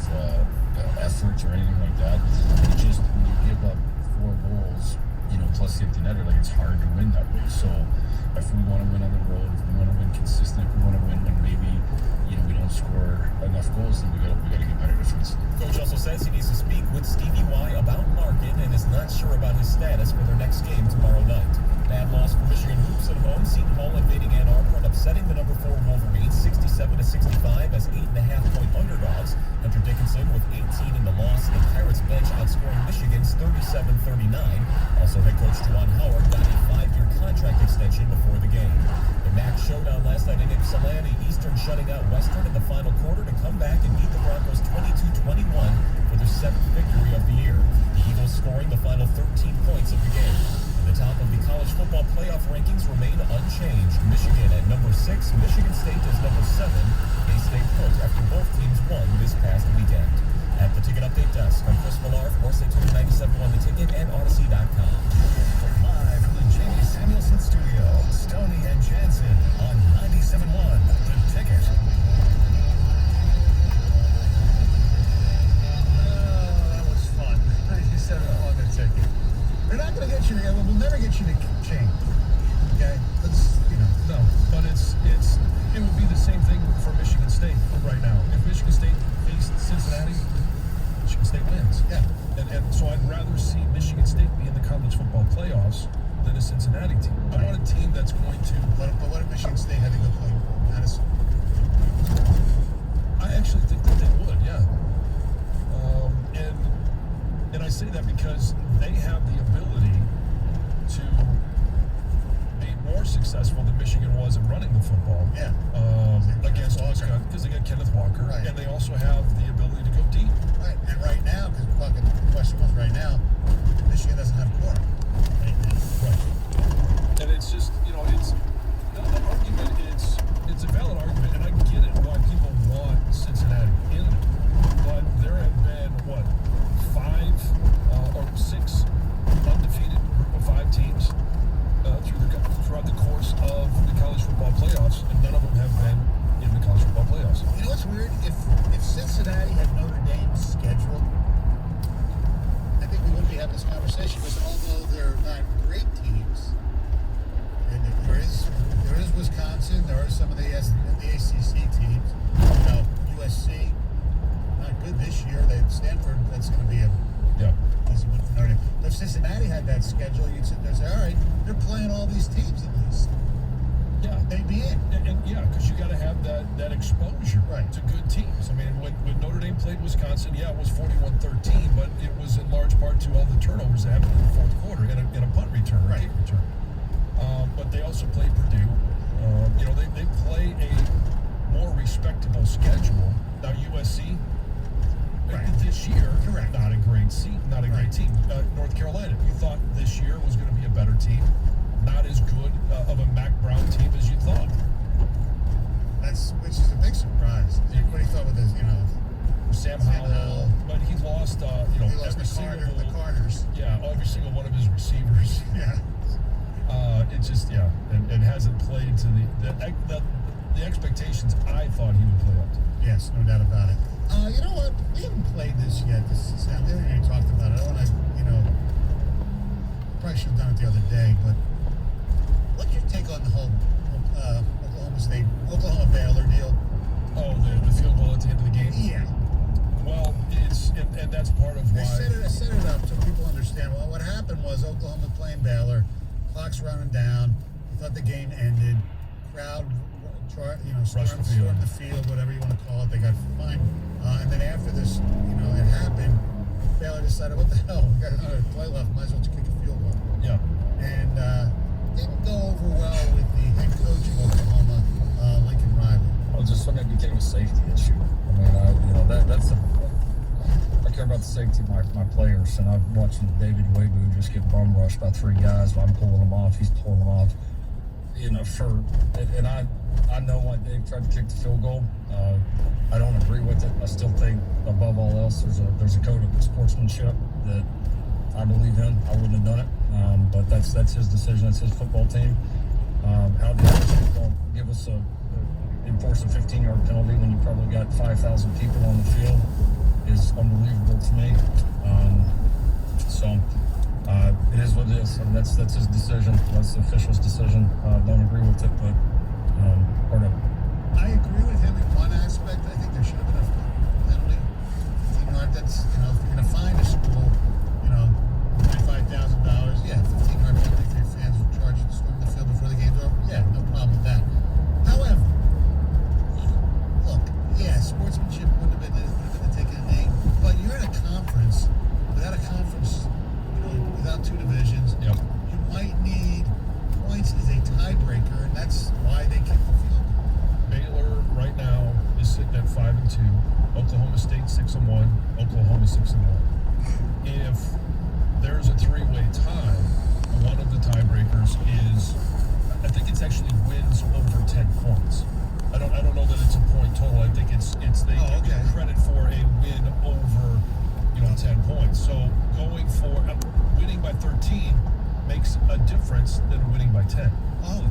effort or anything like that. It just, when you give up 4 goals, plus the empty netter, like it's hard to win that way. So if we want to win on the road, if we want to win consistent, if we want to win when maybe we don't score enough goals, then we got to get better defense. Coach also says he needs to speak with Stevie Y about Larkin and is not sure about his status for their next game tomorrow night. Bad loss for Michigan Hoops at home. Seton Hall invading Ann Arbor and upsetting the number 4 Wolverines 67-65 as 8.5-point underdogs. Hunter Dickinson with 18 in the loss. The Pirates bench outscoring Michigan's 37-39. Also, head coach Juwan Howard got a 5-year contract extension before the game. The MAC showdown last night in Ypsilanti. Eastern shutting out Western in the final quarter to come back and beat the Broncos 22-21 for their 7th victory of the year. The Eagles scoring the final 13 points of the game. The top of the college football playoff rankings remain unchanged. Michigan at number 6, Michigan State is number 7. They stay put after both teams won this past weekend. At the Ticket Update Desk, I'm Chris Millar for State 97.1 The Ticket and Odyssey.com. Live from the Jamie Samuelson Studio, Stoney and Jansen on 97.1 The Ticket. That was fun. 97 on The Ticket. They're not going to get you together. We'll never get you to change. Okay? No, but it would be the same thing for Michigan State right now. If Michigan State faced Cincinnati, Michigan State wins. Yeah. And so I'd rather see Michigan State be in the college football playoffs than a Cincinnati team. I want a team that's going to. But what if Michigan State had to go play Madison? I actually think that they would, yeah. And I say that because they have the ability to be more successful than Michigan was in running the football. Yeah. Against Wisconsin, because they got Kenneth Walker, right. And they also have the ability to go deep. Right. And right now, because the question was right now, Michigan doesn't have a corner. Right. And it's just, it's the argument. It's a valid argument, and I get it why people want Cincinnati in it. But there have been 5 or 6 undefeated group of 5 teams throughout the course of the college football playoffs, and none of them have been in the college football playoffs. You know what's weird? If Cincinnati had Notre Dame scheduled, I think we wouldn't be having this conversation, because although they're not great teams, and there is Wisconsin, there are some of the ACC teams. USC, not good this year. Stanford, that's going to be a easy win for Notre Dame. But if Cincinnati had that schedule, you'd sit there and say, all right, they're playing all these teams at least. Yeah, they'd be in. And because you got to have that exposure to good teams. I mean, when Notre Dame played Wisconsin, it was 41-13, but it was in large part to all the turnovers that happened in the fourth quarter and a punt return, a kick return. But they also played Purdue. They play a more respectable schedule. Now USC this year, not a great team. North Carolina, you thought this year was going to be a better team. Not as good of a Mac Brown team as you thought. Which is a big surprise. Everybody thought with his, Sam Howell, but he lost, he lost the Carters. Yeah, every single one of his receivers. Yeah. It just, and hasn't to the expectations I thought he would play up to. Yes, no doubt about it. You know what? We haven't played this yet. We haven't even talked about it. I want to, probably should have done it the other day, but what's your take on the whole Oklahoma Baylor deal? Oh, the field goal at the end of the game? Yeah. Well, and that's part of why. I set it up so people understand. Well, what happened was Oklahoma playing Baylor, clock's running down. We thought the game ended. Crowd, stormed the field, whatever you want to call it. They got fined. And then after this, it happened, Baylor decided, what the hell? We got another play left. Might as well just kick a field goal. Yeah. And didn't go over well with the head coach of Oklahoma, Lincoln Riley. Well, it became a safety issue. I mean, that's I care about the safety of my players, and I'm watching David Webu just get bum rushed by 3 guys. I'm pulling them off. He's pulling them off. I know why Dave tried to kick the field goal. I don't agree with it. I still think, above all else, there's a code of sportsmanship that I believe in. I wouldn't have done it, but that's his decision. That's his football team. How the other team don't give us enforce a 15-yard penalty when you probably got 5,000 people on the field is unbelievable to me. It is what it is. I mean, that's his decision. That's the official's decision. Don't agree with it, but part of it. I agree with him in one aspect. I think there should have been a penalty. 15-yard. That's if you're going to fine a school, $25,000. Yeah, 15-yard penalty for your fans who charge you to storm the field before the game's over. Yeah, no problem with that. However, look, sportsmanship would have been the taking a knee, but you're in a conference without without 2 divisions. Yep. You might need points as a tiebreaker, and that's why they kicked the field goal. Baylor right now is sitting at 5-2. Oklahoma State 6-1. Oklahoma 6-1. If there's a 3-way tie, one of the tiebreakers is, I think it's actually wins over 10 points. I don't know that it's a point total. I think it's they give you credit for a win over 10 points. So going for winning by 13 makes a difference than winning by 10. Oh,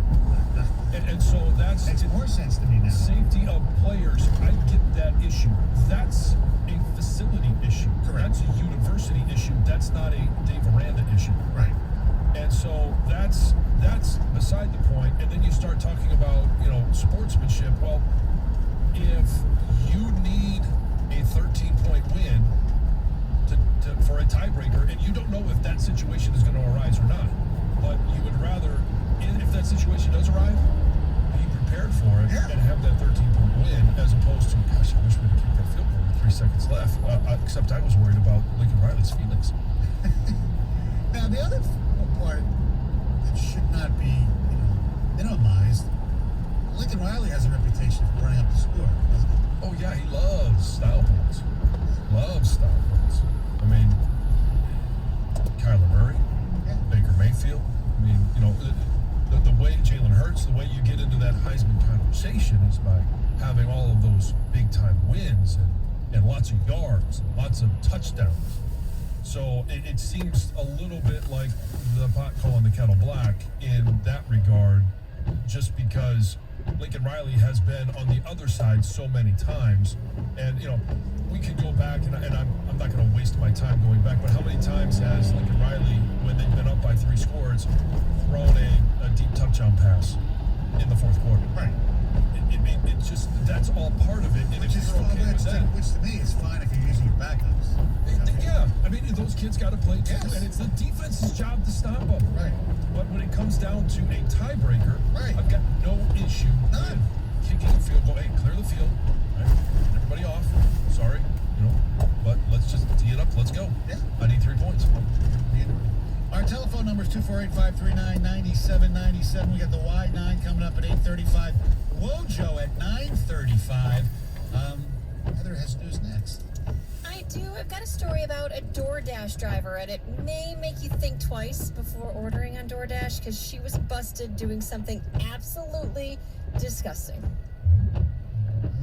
and so that makes more sense to me now. Safety of players, I get that issue. That's a facility issue. Correct. That's a university issue. That's not a Dave Aranda issue. Right. And so that's beside the point. And then you start talking about sportsmanship. Well, if you need a 13-point win for a tiebreaker, and you don't know if that situation is going to arise or not, but you would rather, if that situation does arrive, be prepared for it and have that 13-point win, as opposed to, gosh, I wish we had kicked that field goal with 3 seconds left. Except I was worried about Lincoln Riley's feelings. Now, the other part that should not be minimized, Lincoln Riley has a reputation for running up the score, doesn't he? Oh, yeah, he loves style points. Loves style points. I mean, Kyler Murray, Baker Mayfield. I mean, the way Jalen Hurts, the way you get into that Heisman conversation is by having all of those big-time wins and lots of yards and lots of touchdowns. So it seems a little bit like the pot calling the kettle black in that regard, just because Lincoln Riley has been on the other side so many times. And, we could go back, and I'm not going to waste my time going back, but how many times has Lincoln Riley, when they've been up by 3 scores, thrown a deep touchdown pass in the 4th quarter? Right. It's just, that's all part of it. And if you're okay with that, which to me is fine if you're using your backups. Yeah, I mean, those kids got to play too, and it's the defense's job to stop them. Right. But when it comes down to a tiebreaker, right, I've got no issue with kicking the field goal. Hey, clear the field. Right? Get everybody off. Sorry, but let's just tee it up. Let's go. Yeah. I need 3 points. Our telephone number is 248-539-9797. We got the Y9 coming up at 8:35. Wojo at 9:35. Heather has news next. I do. I've got a story about a DoorDash driver, and it may make you think twice before ordering on DoorDash, because she was busted doing something absolutely disgusting. I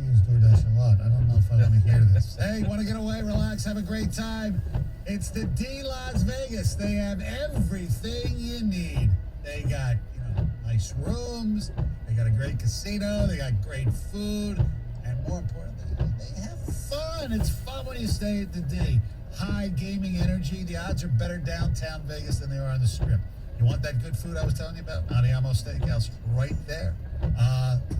use DoorDash a lot. I don't know if I want to hear this. Hey, want to get away, relax, have a great time? It's the D Las Vegas. They have everything you need. They got, nice rooms. They They got a great casino. They got great food. And more importantly, they have fun. It's fun when you stay at the D. High gaming energy. The odds are better downtown Vegas than they are on the Strip. You want that good food I was telling you about? Andiamo Steakhouse, right there. You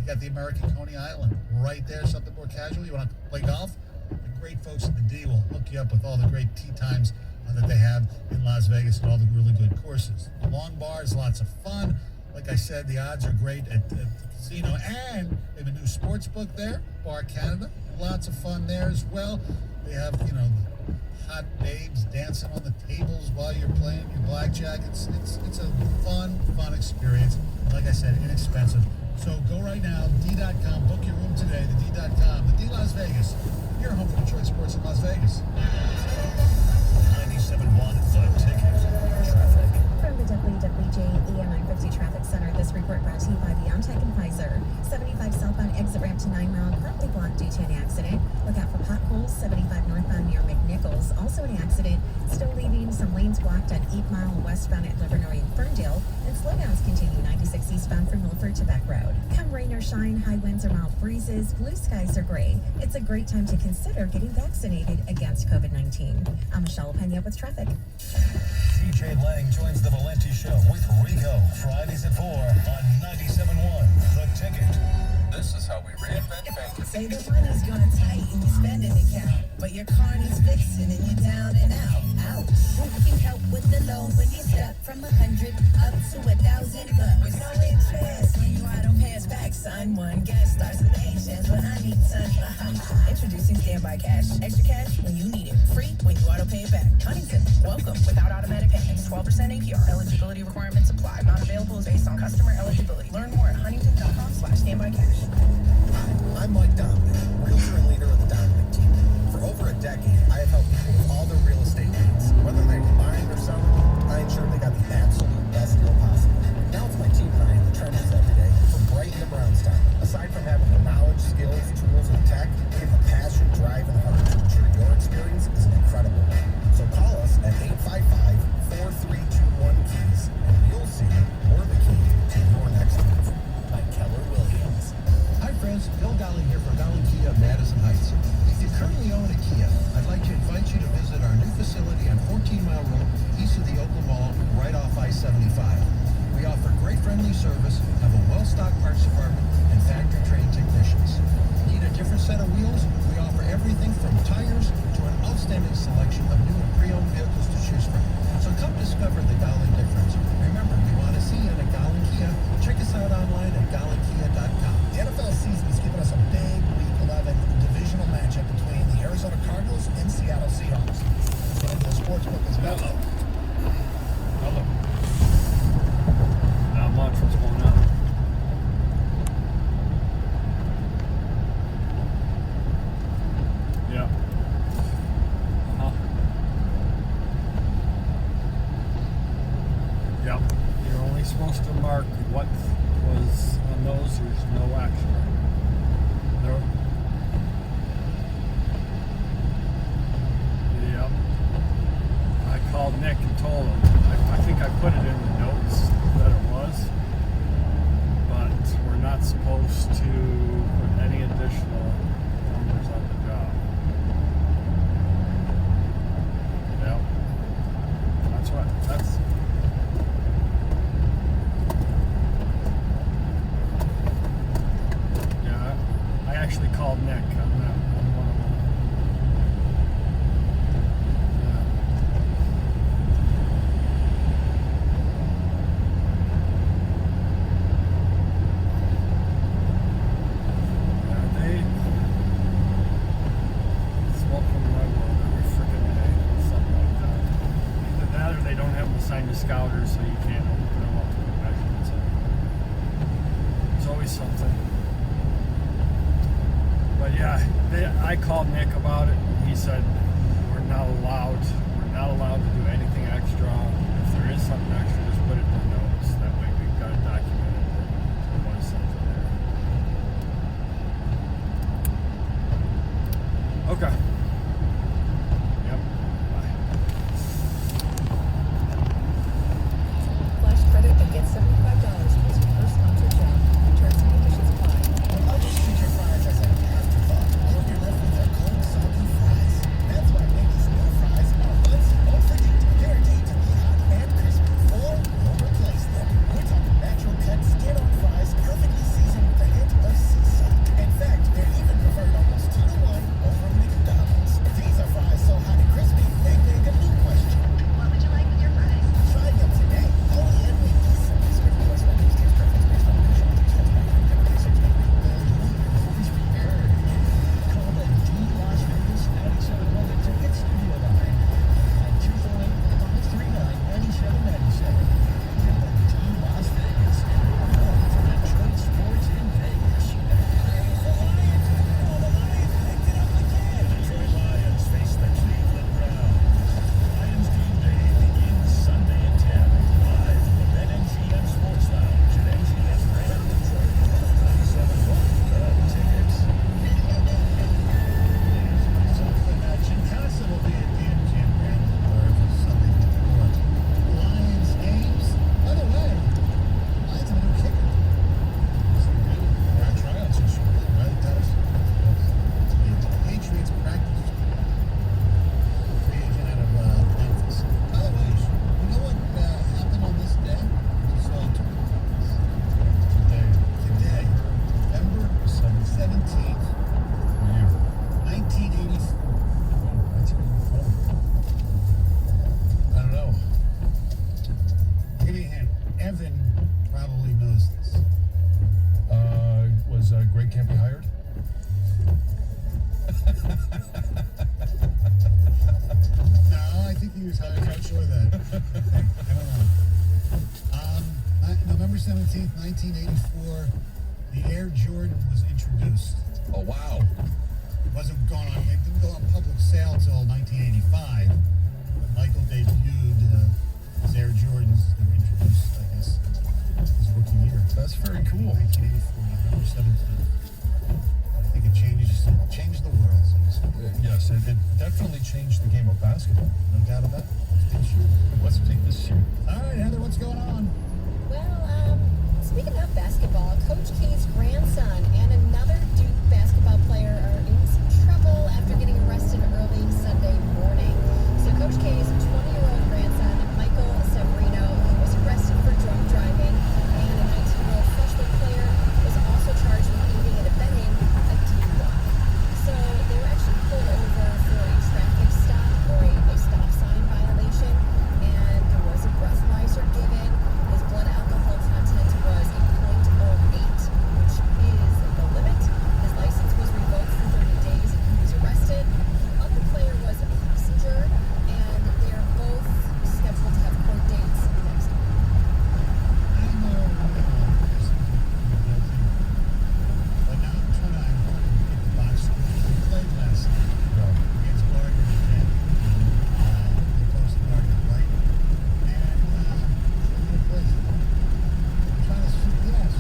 got the American Coney Island, right there. Something more casual. You want to play golf? The great folks at the D will hook you up with all the great tee times that they have in Las Vegas and all the really good courses. The long bars, lots of fun. Like I said, the odds are great at the casino, and they have a new sports book there, Bar Canada. Lots of fun there as well. They have, hot babes dancing on the tables while you're playing your blackjack. It's a fun experience. Like I said, inexpensive. So go right now, D.com, book your room today, the D.com, the D Las Vegas, your home for Detroit sports in Las Vegas. 97.1 The Ticket. Traffic. From the WWJE 950 Traffic Center, this report brought to you by BeyondTech and Pfizer. 75 southbound exit ramp to 9 Mile currently blocked due to an accident. Look out for potholes. 75 northbound near McNichols, also an accident. Still leaving some lanes blocked at 8 Mile westbound at Livernois and Ferndale. And slowdowns continue 96 eastbound from Milford to Beck Road. Come rain or shine, high winds or mild breezes, blue skies or gray. It's a great time to consider getting vaccinated against COVID-19. I'm Michelle Pena with traffic. TJ Lang joins the Valenti Show with Rico, Fridays at 4 on 97.1 The Ticket. This is how we reinvent banking. Say the money's gonna tighten your spending account, but your car needs fixing and you're down and out. Ouch. Who can help with the loan when you're stuck from 100 up to 1,000 bucks? With no interest when you out on paying back, son. One gas starts with Asians, but I need tons behind. Introducing Standby Cash. Extra cash when you need it. Free when you auto pay it back. Huntington, welcome without automatic payments. 12% APR. Eligibility requirements apply. Not available is based on customer eligibility. Learn more at huntington.com/standbycash. Hi, I'm Mike Dominic, realtor and leader of the Dominic team. For over a decade, I have helped people with all their real estate needs. Whether they're buying or selling, I ensure they got the absolute best deal possible. Now it's my team and I in the trenches every day, from Brighton to Brownstown. Aside from having the knowledge, skills, tools, and tech, we have the passion, drive, and heart to ensure your experience is an incredible one. So call us at 855-4321-KEYS, and you'll see we're the key to your next move. By Keller Williams. Hi friends, Bill Golly here for Golly Kia of Madison Heights. If you currently own a Kia, I'd like to invite you to visit our new facility on 14 Mile Road, east of the Oakland Mall, right off I-75. We offer great friendly service, have a well-stocked parts department, and factory-trained technicians. Need a different set of wheels? We offer everything from tires to an outstanding selection of new and pre-owned vehicles to choose from. So come discover the Golly difference. Remember, we want to see you in a Golly Kia. Check us out online at gollykia.com. The NFL season has given us a big Week 11 divisional matchup between the Arizona Cardinals and Seattle Seahawks. That's what the sportsbook is about. Not much. What's going on? Yeah. Yep. You're only supposed to mark what was on those. There's no action. Nope. Yep. I called Nick and told him. I think I put it in the notes that it was, but we're not supposed to put any additional numbers on the job. Yep. That's yeah, I actually called Nick on that, on one of them. Sign the scouters, so you can't open them up to the measurements. There's always something. But yeah, I called Nick about it, and he said we're not allowed to do anything extra. If there is something extra, just put it in the notes. That way we've got it documented that there was something there. Okay. Flash credit that gets $75 plus your first sponsored job. Terms and probably knows this. Was Greg Campy hired? No, I think he was hired. I'm not sure of that. I don't know. November 17th, 1984, the Air Jordan was introduced. Oh, wow. It didn't go on public sale until 1985. When Michael debuted his Air Jordans, they were introduced, I guess, his rookie year. That's very cool. 1984, November 17th. I think it changed the world. So to speak. Yes, it definitely changed the game of basketball. No doubt about it. Let's take this here. All right, Heather, what's going on? Well, speaking of basketball, Coach K's grandson and another Duke basketball player are in some trouble after getting arrested early Sunday morning. So Coach K's 20-year-old grandson, Michael Severino, he was arrested for drunk driving, and a 19-year-old freshman player was also charged with aiding and abetting a DUI. So they were actually pulled over for a traffic stop or a stop sign violation, and there was a breathalyzer given. His blood alcohol content was a 0.08, which is the limit. His license was revoked for 30 days and he was arrested. The other player was a passenger, and they are both scheduled to have court dates next week. I know there's some guilty, but now I'm trying to get the box score. We played last night against Gardner again. They posted Gardner, right? And we played. I'm trying to shoot yes.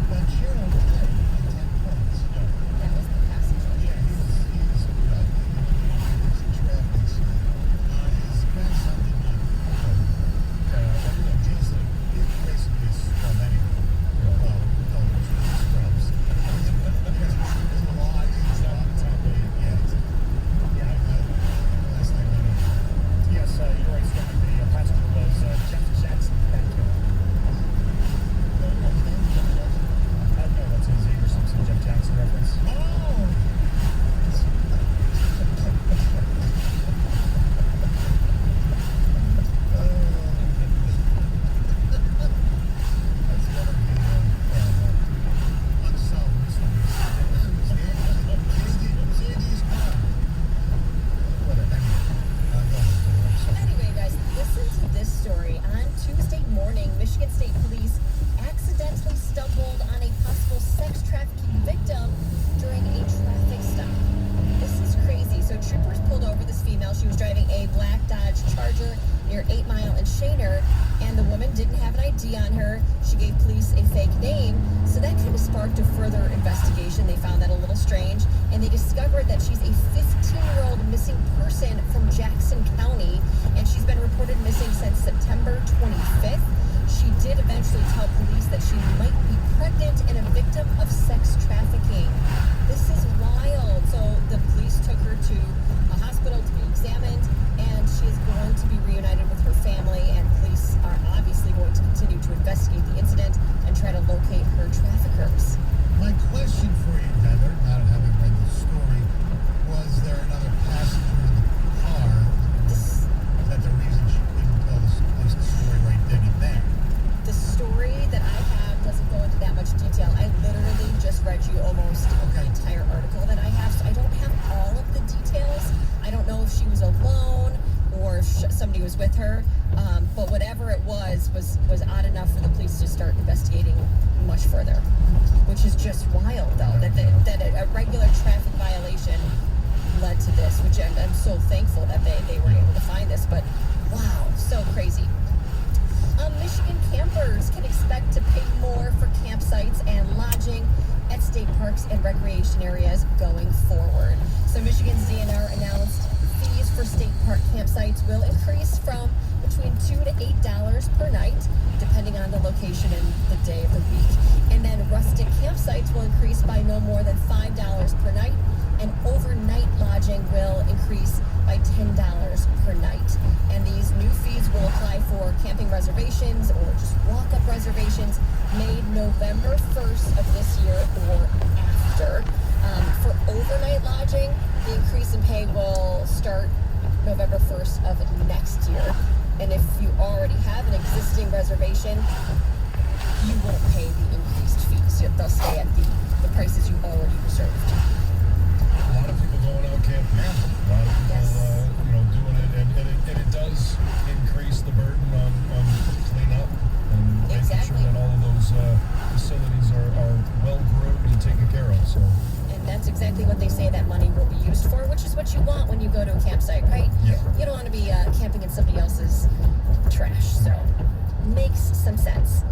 But Cheryl played at 10 points. That was the passenger. Yeah, he's a traffic. His grandson did not he's basically a scrub anyway. Well, no, scrubs. There's a law, he's not last night I don't know. Yes, you're right, Scott. The passenger was Jeff Jackson back here. No, that's a Xavier Simpson, Jeff Jackson reference. Oh! That's one of the unsolved mysteries. Sandy's car. Whatever. Anyway, guys, listen to this story. On Tuesday morning, Michigan State Police accidentally stumbled on a possible sex trafficking victim during a traffic stop. This is crazy. So troopers pulled over this female. She was driving a black Dodge Charger near 8 Mile and Shaner, and the woman didn't have an ID on her. She gave police a fake name, so that kind of sparked a further investigation. They found that a little strange, and they discovered that she's a 15-year-old missing person from Jackson County, and she's been reported missing since September 25th. She did eventually tell police that she might be pregnant and a victim of sex trafficking. This is wild. So the police took her to a hospital to be examined, and she is going to be reunited with her family, and police are obviously going to continue to investigate the incident and try to locate her traffickers. My question for you, Heather, not having read the story, was there another passenger in the car? Is that the reason she couldn't tell the police the story right then and there? The story that I have doesn't go into that much detail. I literally just read you almost the entire article that I have, so I don't have all of the details. I don't know if she was alone or if somebody was with her, but whatever it was odd enough for the police to start investigating much further, which is just wild, though, that a regular traffic violation led to this, which I'm so thankful that they were able to find this, but wow, so crazy. Michigan campers can expect to pay more for campsites and lodging at state parks and recreation areas going forward. So Michigan's DNR announced fees for state park campsites will increase from between $2 to $8 per night, depending on the location and the day of the week. And then rustic campsites will increase by no more than $5 per night, and overnight lodging will increase by $10 per night. And these new fees will apply for camping reservations or just walk-up reservations made November 1st of this year or after. For overnight lodging, the increase in pay will start November 1st of next year. And if you already have an existing reservation, you won't pay the increased fees. They'll stay at the prices you already reserved. A lot of people going out camping. A lot of people, doing it, and it does increase the burden on cleanup and making sure that all of those facilities are well groomed and taken care of. So. And that's exactly what they say that money will be used for, which is what you want when you go to a campsite, right? Yeah. You don't want to be camping in somebody else's trash. So makes some sense.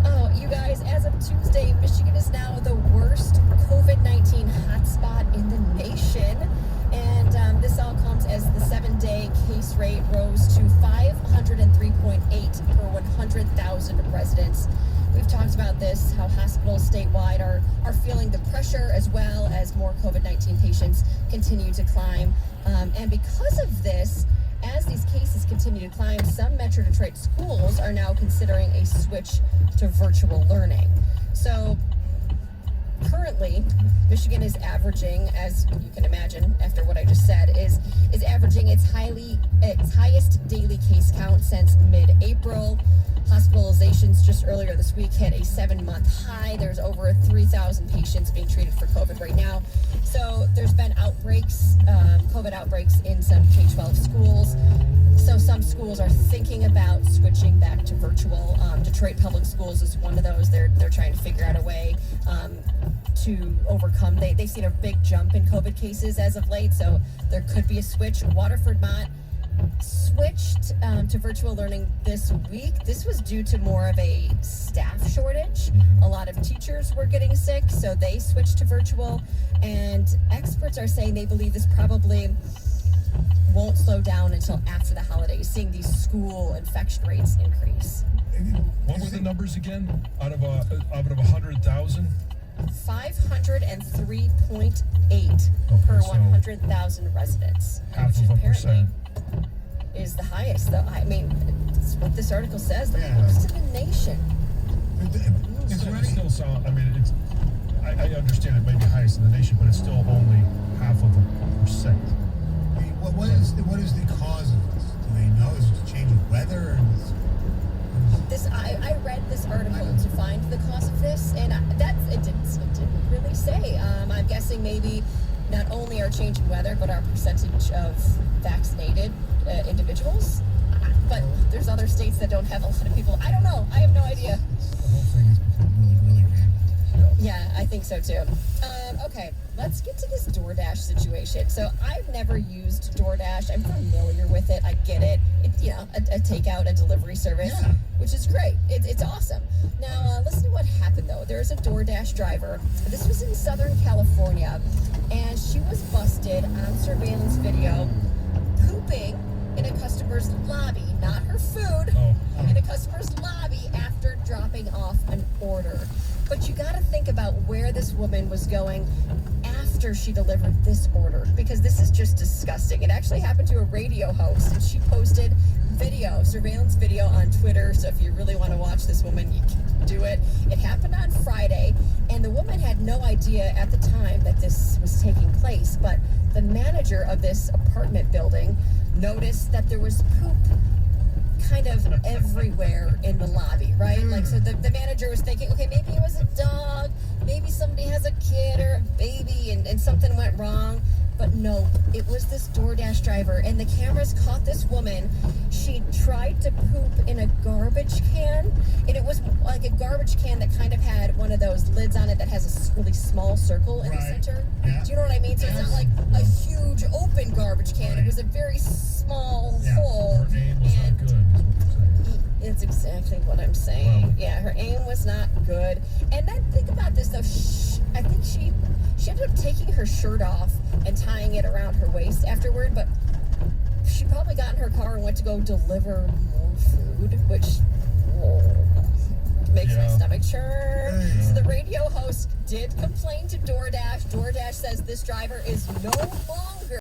Oh, you guys, as of Tuesday, Michigan is now the worst COVID-19 hotspot in the nation. And this all comes as the 7-day case rate rose to 503.8 per 100,000 residents. We've talked about this, how hospitals statewide are feeling the pressure as well as more COVID-19 patients continue to climb. And because of this, as these cases continue to climb, some Metro Detroit schools are now considering a switch to virtual learning. So currently, Michigan is averaging, as you can imagine after what I just said, is averaging its highest daily case count since mid-April. Hospitalizations just earlier this week hit a 7-month high. There's over 3,000 patients being treated for COVID right now. So there's been outbreaks, COVID outbreaks in some K-12 schools. So some schools are thinking about switching back to virtual. Detroit Public Schools is one of those. They're trying to figure out a way to overcome. They've seen a big jump in COVID cases as of late, so there could be a switch. Waterford Mott switched to virtual learning this week. This was due to more of a staff shortage. A lot of teachers were getting sick, so they switched to virtual. And experts are saying they believe this probably won't slow down until after the holidays, seeing these school infection rates increase. What were the numbers again? Out of 100,000? 503.8 per 100,000 residents. Half of a percent. Is the highest, though. I mean, it's what this article says, the worst in the nation. It still sound, I mean, I understand it may be highest in the nation, but it's still only half of a percent. I mean, what is the cause of this? Do they know? Is it a change of weather? I read this article to find the cause of this, and it didn't really say. I'm guessing maybe not only our change in weather, but our percentage of vaccinated individuals. But there's other states that don't have a lot of people. I don't know. I have no idea. The whole thing has become really, really random. Yeah, I think so too. Okay, let's get to this DoorDash situation. So I've never used DoorDash. I'm familiar with it. I get it. It's, a takeout, a delivery service, which is great. It's awesome. Now, listen to what happened though. There's a DoorDash driver. This was in Southern California, and she was busted on surveillance video pooping in a customer's lobby, not her food, in a customer's lobby after dropping off an order. But you got to think about where this woman was going after she delivered this order, because this is just disgusting. It actually happened to a radio host, and she posted surveillance video on Twitter. So if you really want to watch this woman, you can do it. It happened on Friday, and the woman had no idea at the time that this was taking place. But the manager of this apartment building noticed that there was poop kind of everywhere in the lobby, right? Like, so the manager was thinking, okay, maybe it was a dog, maybe somebody has a kid or a baby and something went wrong. But no, it was this DoorDash driver, and the cameras caught this woman. She tried to poop in a garbage can, and it was like a garbage can that kind of had one of those lids on it that has a really small circle in the center. Do you know what I mean? So it's not like a huge open garbage can. It was a very small hole. Her aim was not good, is what you're saying. It's exactly what I'm saying. Yeah, her aim was not good. And then think about this, though. I think she ended up taking her shirt off and tying it around her waist afterward, but she probably got in her car and went to go deliver more food, which makes my stomach churn. So the radio host did complain to DoorDash. DoorDash says this driver is no longer